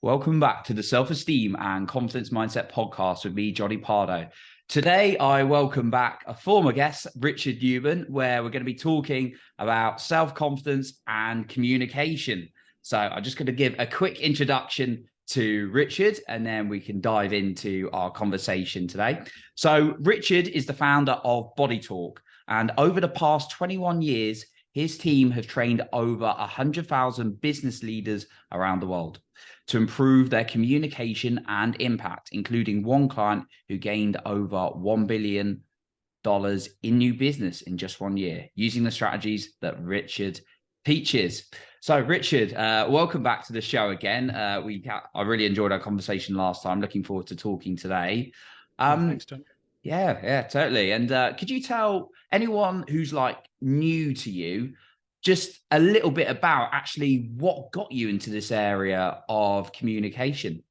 Welcome back to the Self-Esteem and Confidence Mindset podcast with me, Johnny Pardo. Today, I welcome back a former guest, Richard Newman, where we're going to be talking about self-confidence and communication. So I'm just going to give a quick introduction to Richard, and then we can dive into our conversation today. So Richard is the founder of Body Talk, and over the past 21 years, his team have trained over 100,000 business leaders around the world to improve their communication and impact, including one client who gained over $1 billion in new business in just 1 year, using the strategies that Richard teaches. So Richard, welcome back to the show again. I really enjoyed our conversation last time. Looking forward to talking today. Thanks, John. Yeah, totally. And could you tell anyone who's like new to you just a little bit about actually what got you into this area of communication?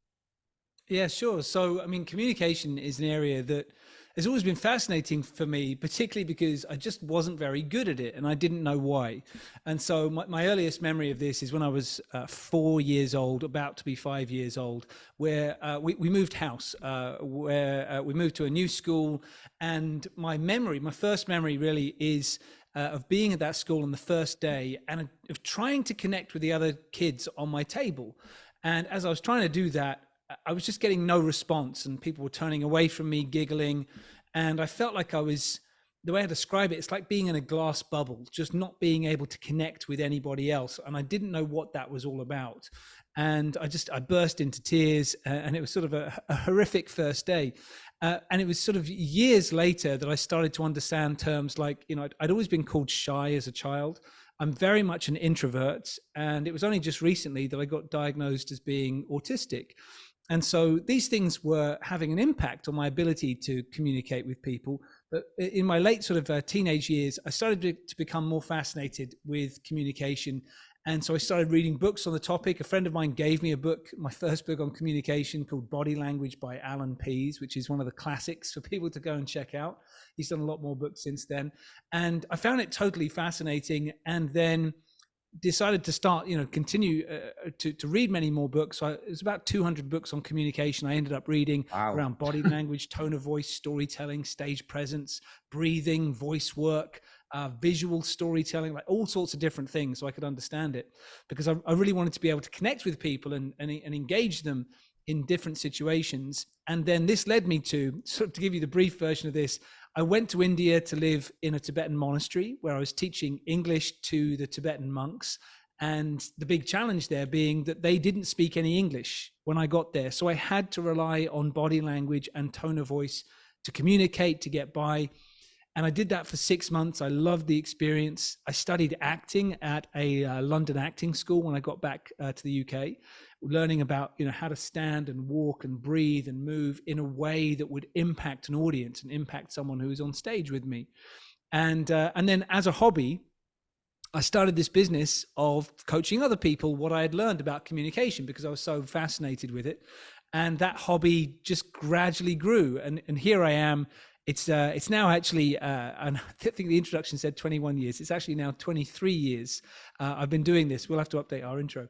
Yeah, sure. So, communication is an area that has always been fascinating for me, particularly because I just wasn't very good at it and I didn't know why. And so my earliest memory of this is when I was 4 years old, about to be 5 years old, where we moved house, where we moved to a new school. And my first memory really is of being at that school on the first day and of trying to connect with the other kids on my table. And as I was trying to do that, I was just getting no response and people were turning away from me, giggling. And I felt like the way I describe it, it's like being in a glass bubble, just not being able to connect with anybody else. And I didn't know what that was all about. And I burst into tears, and it was sort of a horrific first day. And it was sort of years later that I started to understand terms like, I'd always been called shy as a child. I'm very much an introvert. And it was only just recently that I got diagnosed as being autistic. And so these things were having an impact on my ability to communicate with people. But in my late sort of teenage years, I started to become more fascinated with communication. And so I started reading books on the topic. A friend of mine gave me a book, my first book on communication, called Body Language by Alan Pease, which is one of the classics for people to go and check out. He's done a lot more books since then. And I found it totally fascinating. And then decided to start, continue to read many more books. So it was about 200 books on communication. I ended up reading around body language, tone of voice, storytelling, stage presence, breathing, voice work, visual storytelling, like all sorts of different things, so I could understand it, because I really wanted to be able to connect with people and engage them in different situations. And then this led me to, sort of to give you the brief version of this, I went to India to live in a Tibetan monastery where I was teaching English to the Tibetan monks. And the big challenge there being that they didn't speak any English when I got there. So I had to rely on body language and tone of voice to communicate, to get by. And I did that for 6 months. I loved the experience. I studied acting at a London acting school when I got back to the UK, learning about how to stand and walk and breathe and move in a way that would impact an audience and impact someone who is on stage with me. And then as a hobby, I started this business of coaching other people what I had learned about communication, because I was so fascinated with it. And that hobby just gradually grew. And here I am. It's now actually, and I think the introduction said 21 years. It's actually now 23 years. I've been doing this. We'll have to update our intro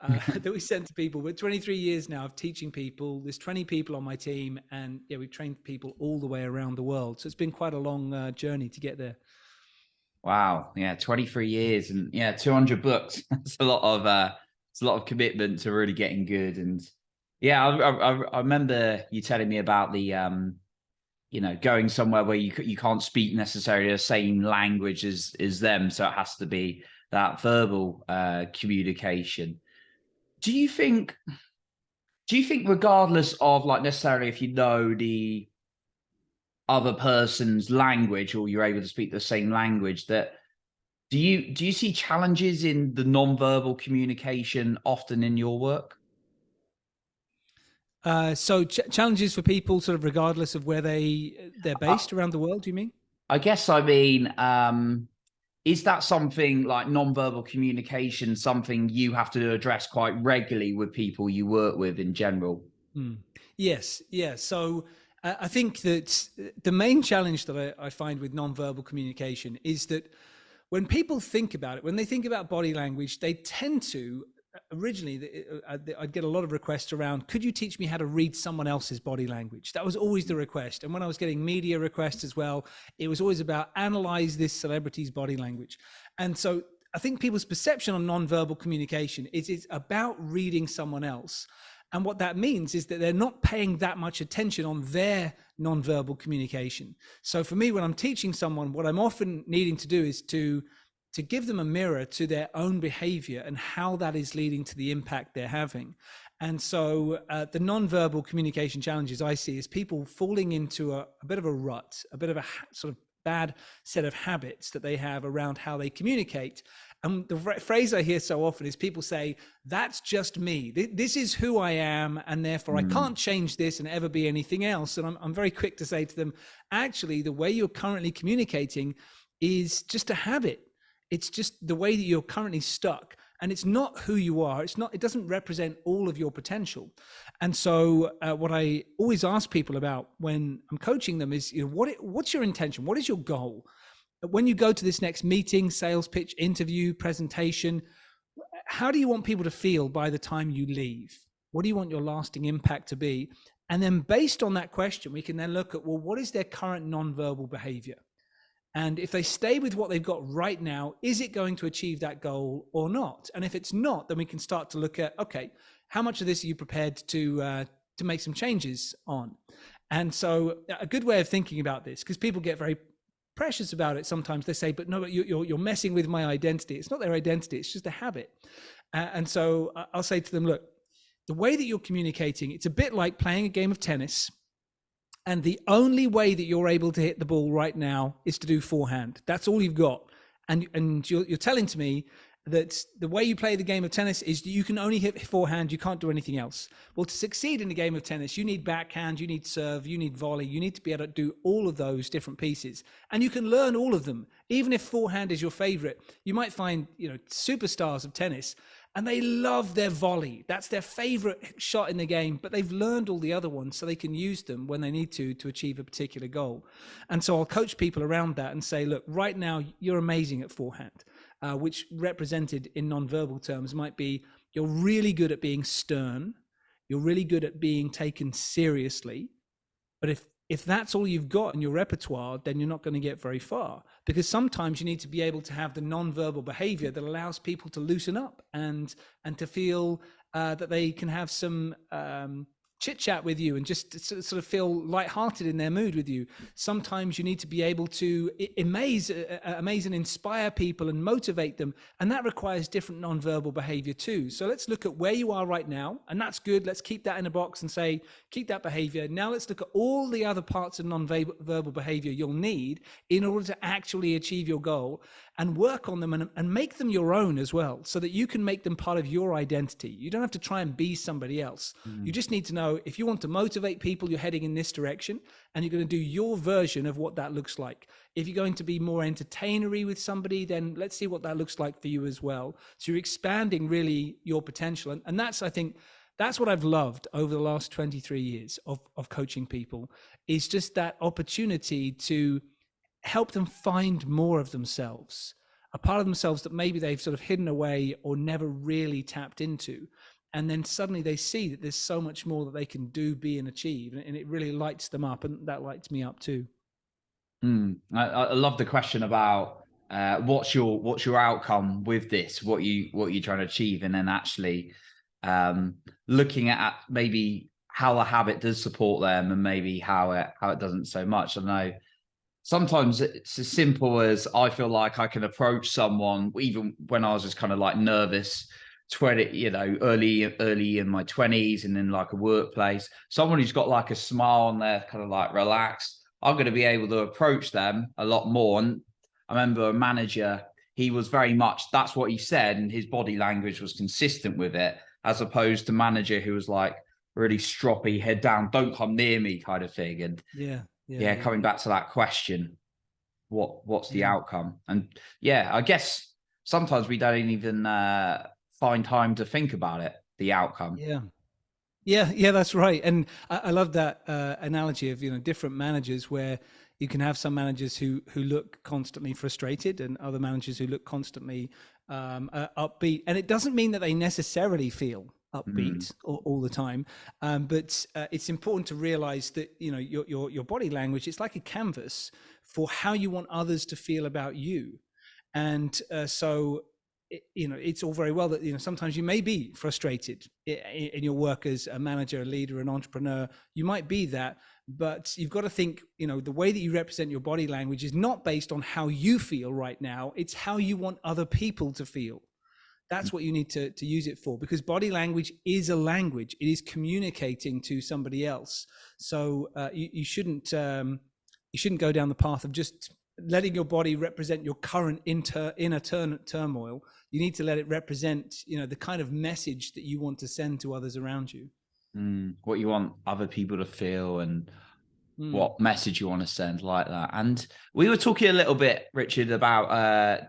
that we sent to people. But 23 years now of teaching people. There's 20 people on my team, and we've trained people all the way around the world. So it's been quite a long journey to get there. Wow, yeah, 23 years and 200 books. It's a lot of commitment to really getting good. And I remember you telling me about the going somewhere where you can't speak necessarily the same language as them, so it has to be that verbal communication. Do you think regardless of like necessarily if you know the other person's language or you're able to speak the same language, that do you see challenges in the non-verbal communication often in your work? So challenges for people sort of regardless of where they're based around the world, do you mean? I guess I mean, is that something like non-verbal communication, something you have to address quite regularly with people you work with in general? Yes. Yeah. So I think that the main challenge that I find with non-verbal communication is that when people think about it, when they think about body language, they tend to originally I'd get a lot of requests around, could you teach me how to read someone else's body language? That was always the request. And when I was getting media requests as well, it was always about analyze this celebrity's body language. And so I think people's perception on nonverbal communication is it's about reading someone else. And what that means is that they're not paying that much attention on their nonverbal communication. So for me, when I'm teaching someone, what I'm often needing to do is to give them a mirror to their own behavior and how that is leading to the impact they're having. And so the nonverbal communication challenges I see is people falling into a bit of a rut, a bit of a sort of bad set of habits that they have around how they communicate. And the phrase I hear so often is people say, that's just me. This is who I am. And therefore I can't change this and ever be anything else. And I'm very quick to say to them, actually, the way you're currently communicating is just a habit. It's just the way that you're currently stuck, and it's not who you are. It doesn't represent all of your potential. And so what I always ask people about when I'm coaching them is, what's your intention? What is your goal? When you go to this next meeting, sales pitch, interview, presentation, how do you want people to feel by the time you leave? What do you want your lasting impact to be? And then based on that question, we can then look at, well, what is their current nonverbal behavior? And if they stay with what they've got right now, is it going to achieve that goal or not? And if it's not, then we can start to look at, okay, how much of this are you prepared to make some changes on? And so a good way of thinking about this, because people get very precious about it sometimes, they say, but no, you're messing with my identity. It's not their identity, it's just a habit. And so I'll say to them, look, the way that you're communicating, it's a bit like playing a game of tennis. And the only way that you're able to hit the ball right now is to do forehand. That's all you've got. And you're telling to me that the way you play the game of tennis is you can only hit forehand, you can't do anything else. Well, to succeed in the game of tennis, you need backhand, you need serve, you need volley, you need to be able to do all of those different pieces. And you can learn all of them. Even if forehand is your favorite, you might find, superstars of tennis, and they love their volley. That's their favorite shot in the game, but they've learned all the other ones so they can use them when they need to achieve a particular goal. And so I'll coach people around that and say, look, right now you're amazing at forehand, which represented in nonverbal terms might be you're really good at being stern. You're really good at being taken seriously. But if that's all you've got in your repertoire, then you're not going to get very far, because sometimes you need to be able to have the nonverbal behavior that allows people to loosen up and to feel that they can have some chit chat with you and just sort of feel lighthearted in their mood with you. Sometimes you need to be able to amaze and inspire people and motivate them. And that requires different nonverbal behavior too. So let's look at where you are right now, and that's good. Let's keep that in a box and say, keep that behavior. Now let's look at all the other parts of nonverbal behavior you'll need in order to actually achieve your goal, and work on them and make them your own as well, so that you can make them part of your identity. You don't have to try and be somebody else. You just need to know, if you want to motivate people, you're heading in this direction, and you're going to do your version of what that looks like. If you're going to be more entertainery with somebody, then let's see what that looks like for you as well. So you're expanding really your potential. And that's, I think, that's what I've loved over the last 23 years of coaching people, is just that opportunity to help them find more of themselves, a part of themselves that maybe they've sort of hidden away or never really tapped into. And then suddenly they see that there's so much more that they can do, be, and achieve. And it really lights them up. And that lights me up too. I love the question about what's your outcome with this, what you're trying to achieve, and then actually looking at maybe how the habit does support them and maybe how it doesn't so much. I don't know. Sometimes it's as simple as, I feel like I can approach someone, even when I was just kind of like nervous, early in my 20s, and in like a workplace, someone who's got like a smile on there, kind of like relaxed, I'm going to be able to approach them a lot more. And I remember a manager, he was very much, that's what he said, and his body language was consistent with it, as opposed to manager who was like really stroppy, head down, don't come near me kind of thing. And coming back to that question, what's the outcome? And I guess sometimes we don't even find time to think about it, the outcome. Yeah, that's right. And I love that analogy of, different managers, where you can have some managers who look constantly frustrated, and other managers who look constantly upbeat. And it doesn't mean that they necessarily feel Mm, upbeat all the time, but it's important to realize that your body language, it's like a canvas for how you want others to feel about you. And so it's all very well that sometimes you may be frustrated in your work as a manager, a leader, an entrepreneur. You might be that, but you've got to think, the way that you represent your body language is not based on how you feel right now. It's how you want other people to feel. That's what you need to use it for, because body language is a language. It is communicating to somebody else. So you shouldn't go down the path of just letting your body represent your current inner turmoil. You need to let it represent, the kind of message that you want to send to others around you. what you want other people to feel and Mm. what message you want to send, like that. And we were talking a little bit, Richard, about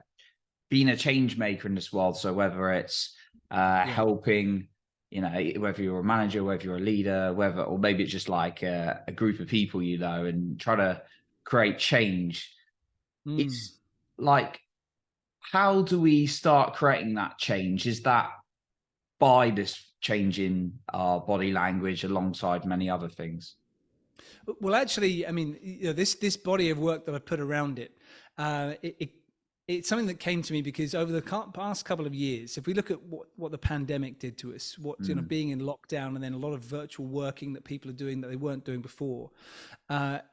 being a change maker in this world. So whether it's helping, whether you're a manager, whether you're a leader, or maybe it's just like a group of people, and try to create change. It's like, how do we start creating that change? Is that by this changing our body language alongside many other things? Well, actually, I mean, this body of work that I put around it, it's something that came to me because over the past couple of years, if we look at what the pandemic did to us, being in lockdown and then a lot of virtual working that people are doing that they weren't doing before,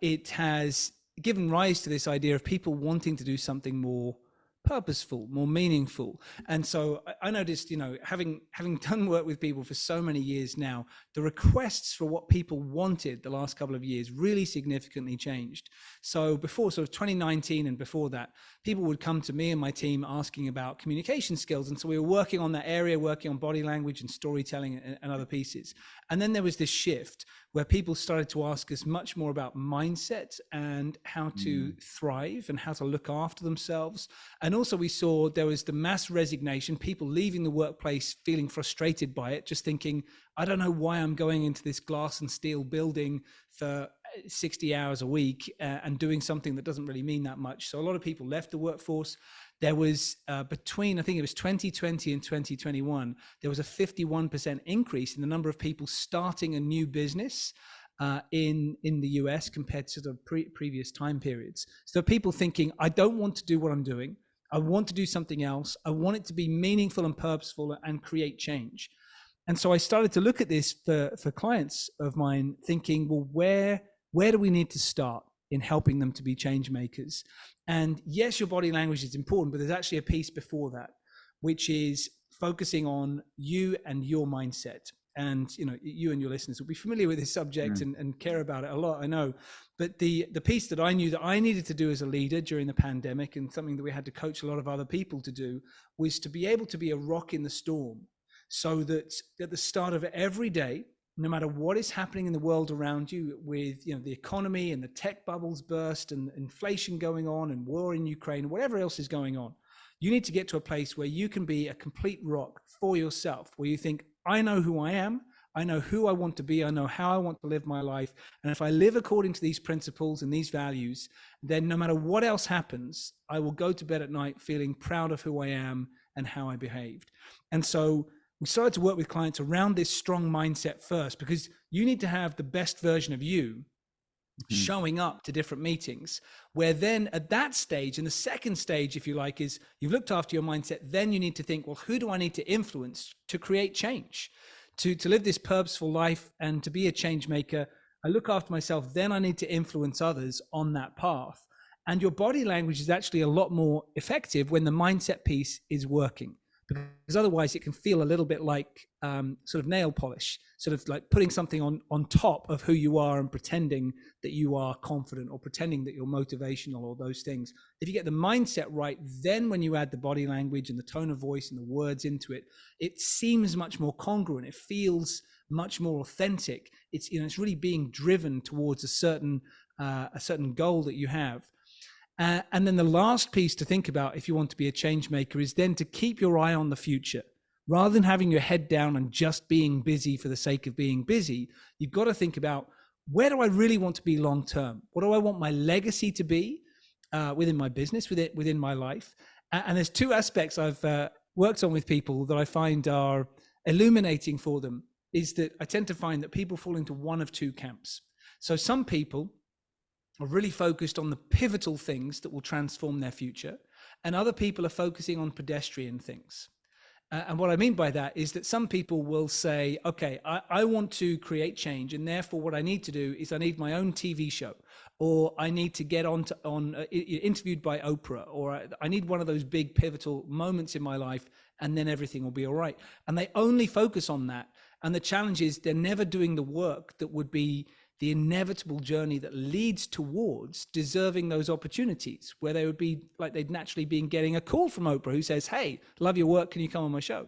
it has given rise to this idea of people wanting to do something more purposeful, more meaningful. And so I noticed, having done work with people for so many years now, the requests for what people wanted the last couple of years really significantly changed. So before sort of 2019 and before that, people would come to me and my team asking about communication skills. And so we were working on that area, working on body language and storytelling and other pieces. And then there was this shift where people started to ask us much more about mindset and how to thrive and how to look after themselves. And also we saw there was the mass resignation, people leaving the workplace feeling frustrated by it, just thinking, I don't know why I'm going into this glass and steel building for 60 hours a week and doing something that doesn't really mean that much. So a lot of people left the workforce. There was between, I think it was 2020 and 2021, there was a 51% increase in the number of people starting a new business in the US compared to the previous time periods. So people thinking, I don't want to do what I'm doing. I want to do something else. I want it to be meaningful and purposeful and create change. And so I started to look at this for clients of mine, thinking, well, where do we need to start in helping them to be change makers? And yes, your body language is important, but there's actually a piece before that, which is focusing on you and your mindset. And you and your listeners will be familiar with this subject and care about it a lot, I know. But the piece that I knew that I needed to do as a leader during the pandemic, and something that we had to coach a lot of other people to do, was to be able to be a rock in the storm, so that at the start of every day, no matter what is happening in the world around you, with the economy and the tech bubbles burst and inflation going on and war in Ukraine, whatever else is going on, you need to get to a place where you can be a complete rock for yourself, where you think, I know who I am, I know who I want to be, I know how I want to live my life, and if I live according to these principles and these values, then no matter what else happens, I will go to bed at night feeling proud of who I am and how I behaved. And so we started to work with clients around this strong mindset first, because you need to have the best version of you showing up to different meetings, where then at that stage, and the second stage, if you like, is you've looked after your mindset, then you need to think, well, who do I need to influence to create change, to live this purposeful life and to be a change maker? I look after myself, then I need to influence others on that path. And your body language is actually a lot more effective when the mindset piece is working, because otherwise it can feel a little bit like sort of nail polish, sort of like putting something on top of who you are and pretending that you are confident or pretending that you're motivational or those things. If you get the mindset right, then when you add the body language and the tone of voice and the words into it, it seems much more congruent. It feels much more authentic. It's it's really being driven towards a certain goal that you have. And then the last piece to think about if you want to be a change maker is then to keep your eye on the future. Rather than having your head down and just being busy for the sake of being busy, you've got to think about, where do I really want to be long term? What do I want my legacy to be within my business, within my life? And there's two aspects I've worked on with people that I find are illuminating for them, is that I tend to find that people fall into one of two camps. So some people are really focused on the pivotal things that will transform their future, and other people are focusing on pedestrian things. And what I mean by that is that some people will say, okay, I want to create change, and therefore what I need to do is I need my own TV show, or I need to get interviewed by Oprah, or I need one of those big pivotal moments in my life, and then everything will be all right. And they only focus on that. And the challenge is they're never doing the work that would be the inevitable journey that leads towards deserving those opportunities, where they would be like they'd naturally been getting a call from Oprah who says, hey, love your work, can you come on my show?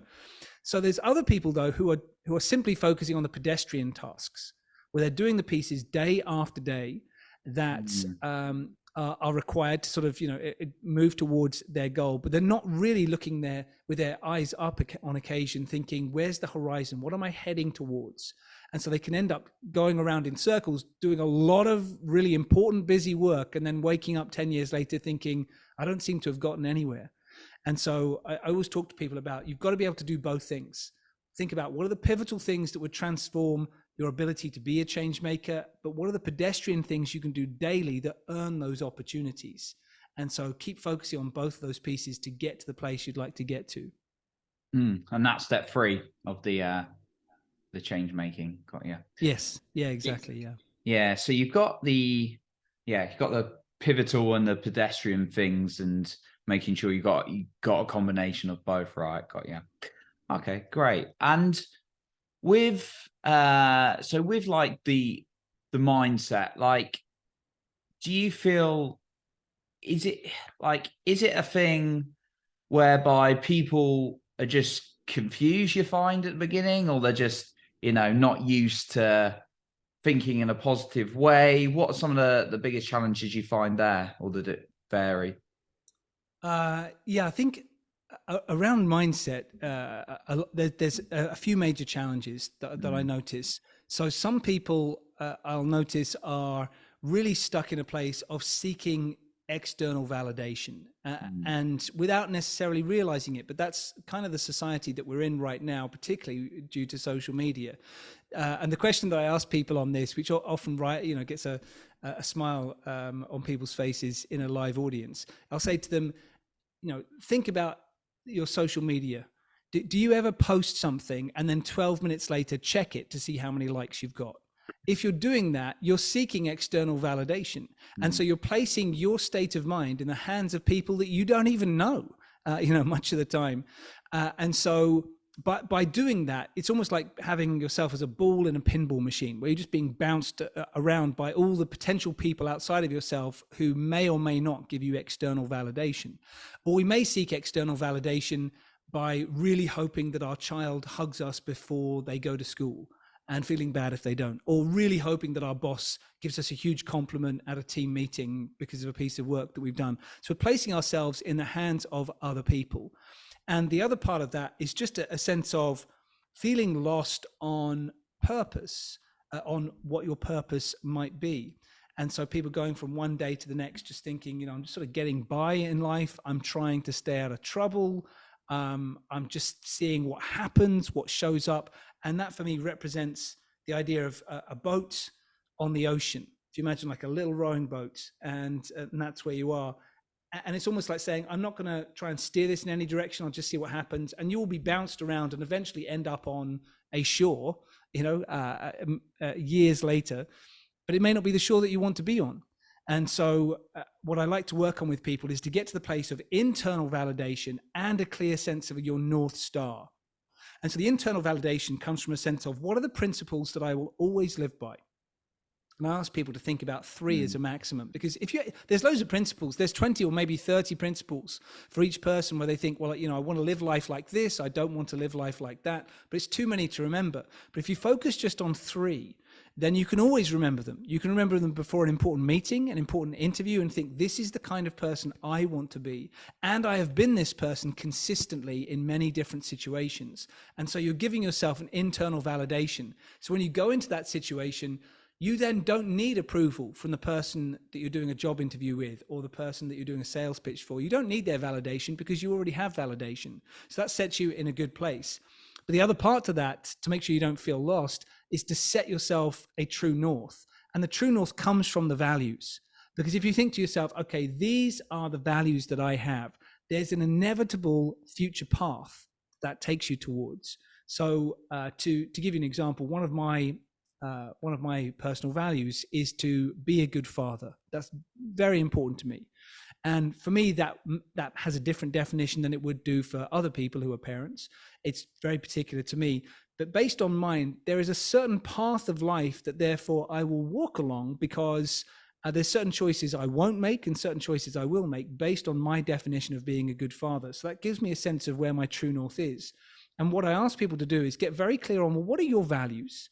So there's other people though who are simply focusing on the pedestrian tasks, where they're doing the pieces day after day that are required to sort of, move towards their goal, but they're not really looking there with their eyes up on occasion thinking, where's the horizon? What am I heading towards? And so they can end up going around in circles, doing a lot of really important, busy work, and then waking up 10 years later thinking, I don't seem to have gotten anywhere. And so I always talk to people about, you've got to be able to do both things. Think about what are the pivotal things that would transform your ability to be a change maker, but what are the pedestrian things you can do daily that earn those opportunities? And so keep focusing on both of those pieces to get to the place you'd like to get to. And that's step 3 of the change making. Got you. Yes. Yeah, exactly. Yeah. Yeah. So you've got the pivotal and the pedestrian things, and making sure you got a combination of both, right? Got you. Okay, great. And with with like the mindset, like, do you feel, is it a thing whereby people are just confused, you find, at the beginning, or they're just, not used to thinking in a positive way? What are some of the biggest challenges you find there, or did it vary? Yeah, I think around mindset, there's a few major challenges that I notice. So some people I'll notice are really stuck in a place of seeking external validation and without necessarily realizing it. But that's kind of the society that we're in right now, particularly due to social media. And the question that I ask people on this, which often gets a smile on people's faces in a live audience, I'll say to them, think about your social media. Do you ever post something and then 12 minutes later check it to see how many likes you've got? If you're doing that, you're seeking external validation. And so you're placing your state of mind in the hands of people that you don't even know, much of the time. And so by doing that, it's almost like having yourself as a ball in a pinball machine, where you're just being bounced around by all the potential people outside of yourself who may or may not give you external validation. Or we may seek external validation by really hoping that our child hugs us before they go to school and feeling bad if they don't, or really hoping that our boss gives us a huge compliment at a team meeting because of a piece of work that we've done. So we're placing ourselves in the hands of other people. And the other part of that is just a sense of feeling lost on purpose, on what your purpose might be. And so people going from one day to the next, just thinking, I'm just sort of getting by in life. I'm trying to stay out of trouble. I'm just seeing what happens, what shows up. And that for me represents the idea of a boat on the ocean. If you imagine like a little rowing boat, and that's where you are. And it's almost like saying, I'm not going to try and steer this in any direction. I'll just see what happens. And you will be bounced around and eventually end up on a shore, years later. But it may not be the shore that you want to be on. And so what I like to work on with people is to get to the place of internal validation and a clear sense of your North Star. And so the internal validation comes from a sense of, what are the principles that I will always live by? And I ask people to think about 3 as a maximum, because there's loads of principles. There's 20 or maybe 30 principles for each person where they think, well, I want to live life like this. I don't want to live life like that. But it's too many to remember. But if you focus just on 3, then you can always remember them. You can remember them before an important meeting, an important interview, and think, this is the kind of person I want to be. And I have been this person consistently in many different situations. And so you're giving yourself an internal validation. So when you go into that situation, you then don't need approval from the person that you're doing a job interview with or the person that you're doing a sales pitch for. You don't need their validation because you already have validation. So that sets you in a good place. But the other part to that, to make sure you don't feel lost, is to set yourself a true north. And the true north comes from the values. Because if you think to yourself, okay, these are the values that I have, there's an inevitable future path that takes you towards. So to give you an example, one of my personal values is to be a good father. That's very important to me. And for me, that has a different definition than it would do for other people who are parents. It's very particular to me. But based on mine, there is a certain path of life that therefore I will walk along, because there's certain choices I won't make and certain choices I will make based on my definition of being a good father. So that gives me a sense of where my true north is. And what I ask people to do is get very clear on, well, what are your values?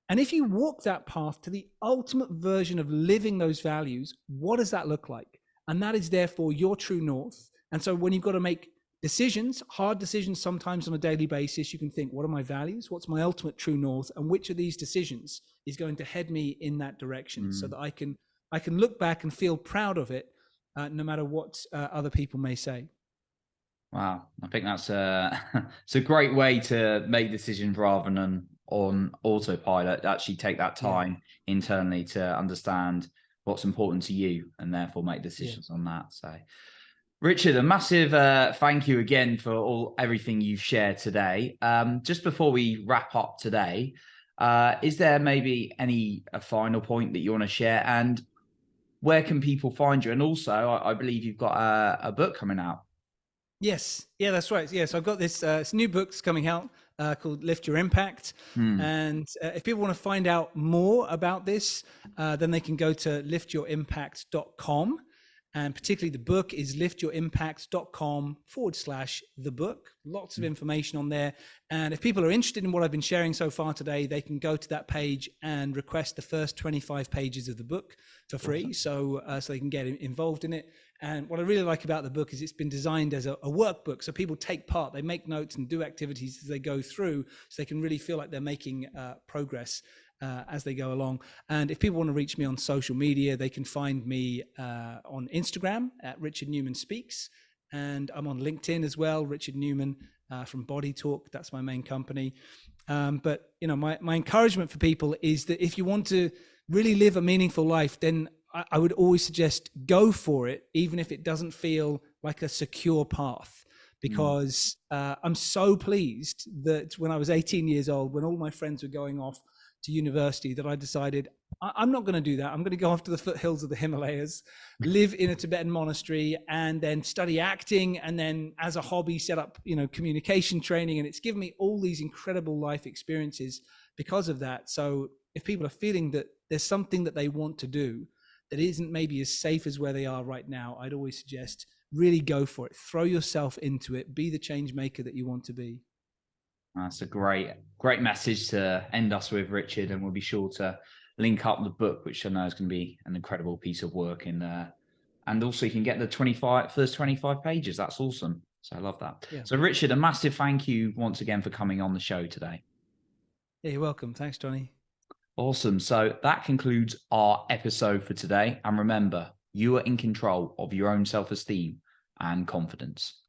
And if you walk that path to the ultimate version of living those values, what does that look like? And that is therefore your true north. And so when you've got to make decisions, hard decisions sometimes on a daily basis, you can think, what are my values? What's my ultimate true north? And which of these decisions is going to head me in that direction, so that I can look back and feel proud of it, no matter what other people may say. Wow. I think that's it's a great way to make decisions rather than on autopilot. Actually take that time internally to understand what's important to you and therefore make decisions on that. So Richard, a massive thank you again for everything you've shared today. Just before we wrap up today, is there maybe a final point that you want to share, and where can people find you? And also, I believe you've got a book coming out. Yes. Yeah, that's right. Yes, I've got this new book's coming out called Lift Your Impact. And if people want to find out more about this, then they can go to liftyourimpact.com. And particularly the book is liftyourimpact.com/the book. Lots of information on there. And if people are interested in what I've been sharing so far today, they can go to that page and request the first 25 pages of the book for free. So they can get involved in it. And what I really like about the book is it's been designed as a workbook. So people take part, they make notes and do activities as they go through, so they can really feel like they're making progress as they go along. And if people want to reach me on social media, they can find me on Instagram at Richard Newman Speaks. And I'm on LinkedIn as well, Richard Newman from Body Talk. That's my main company. But my encouragement for people is that if you want to really live a meaningful life, then I would always suggest go for it, even if it doesn't feel like a secure path. Because I'm so pleased that when I was 18 years old, when all my friends were going off to university, that I decided I'm not going to do that. I'm going to go off to the foothills of the Himalayas, live in a Tibetan monastery, and then study acting, and then as a hobby set up communication training. And it's given me all these incredible life experiences because of that. So if people are feeling that there's something that they want to do that isn't maybe as safe as where they are right now, I'd always suggest really go for it. Throw yourself into it. Be the change maker that you want to be. That's a great message to end us with, Richard. And we'll be sure to link up the book, which I know is going to be an incredible piece of work in there. And also you can get the first 25 pages. That's awesome. So I love that. Yeah. So Richard, a massive thank you once again for coming on the show today. Yeah, you're welcome. Thanks, Johnny. Awesome. So that concludes our episode for today. And remember, you are in control of your own self-esteem and confidence.